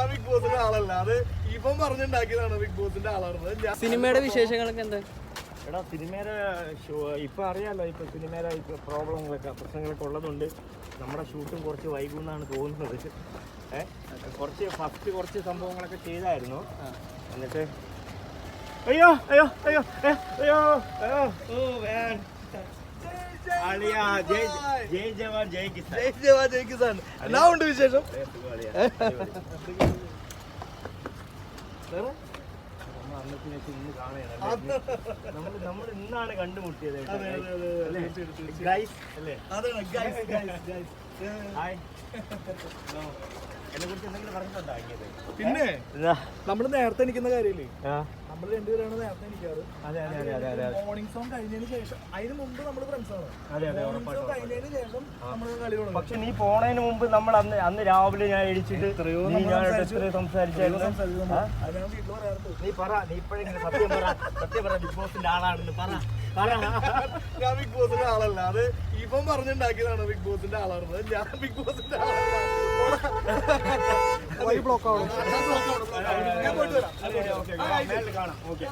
ഞാൻ ബിഗ് ബോസിന്റെ ആളല്ല, അത് ഇപ്പം പറഞ്ഞുണ്ടാക്കിയതാണ് ബിഗ് ബോസിന്റെ ആളാണ്. സിനിമയുടെ വിശേഷങ്ങളൊക്കെ എന്താ? എടാ സിനിമയുടെ ഇപ്പം അറിയാമല്ലോ, ഇപ്പം സിനിമയുടെ ഇപ്പോൾ പ്രശ്നങ്ങളൊക്കെ ഉള്ളതുകൊണ്ട് നമ്മുടെ ഷൂട്ടും കുറച്ച് വൈകുമെന്നാണ് തോന്നുന്നത്. കുറച്ച് സംഭവങ്ങളൊക്കെ ചെയ്തായിരുന്നു. എന്നിട്ട് അയ്യോ അയ്യോ അയ്യോ അയ്യോ അയ്യോ ഓ വേൻ അളിയാ ജയ് ജവാൻ ജയ് കിസാൻ. ജയ് ജവാൻ ജയ് കിസാൻ. എന്നാ ഉണ്ട് വിശേഷം? നമ്മൾ ഇന്നാണ് കണ്ടുമുട്ടിയത്. എന്നെ കുറിച്ച് എന്തെങ്കിലും പറഞ്ഞിട്ടുണ്ടാക്കിയത്? പിന്നെ നമ്മള് നേരത്തെ നിൽക്കുന്ന കാര്യമില്ലേ, നമ്മൾ രണ്ടുപേരാണ് നേരത്തെ നിൽക്കാറ്. മോർണിംഗ് സോങ് കഴിഞ്ഞതിന് ശേഷം, അതിന് മുമ്പ് നമ്മള് ഫ്രണ്ട്സാണ്. കഴിഞ്ഞതിന് ശേഷം നമ്മള് കളി തുടങ്ങും. പക്ഷെ നീ പോണതിന് മുമ്പ് നമ്മൾ അന്ന് രാവിലെ ഞാൻ എഴുതിച്ചിട്ട് സംസാരിച്ചായിരുന്നു. നീ പറ, നീ ഇപ്പോഴെങ്കിലും സത്യം പറ, ബിഗ് ബോസിന്റെ ആളാണെന്ന് പറ. ഞാൻ ബിഗ് ബോസിന്റെ ആളല്ല, അത് ഇപ്പം പറഞ്ഞുണ്ടാക്കിയതാണ് ബിഗ് ബോസിന്റെ ആളാണ്. ഞാൻ ബിഗ് ബോസിന്റെ ആളല്ല. ബ്ലോക്ക് ആവണം. കാണാം. ഓക്കെ.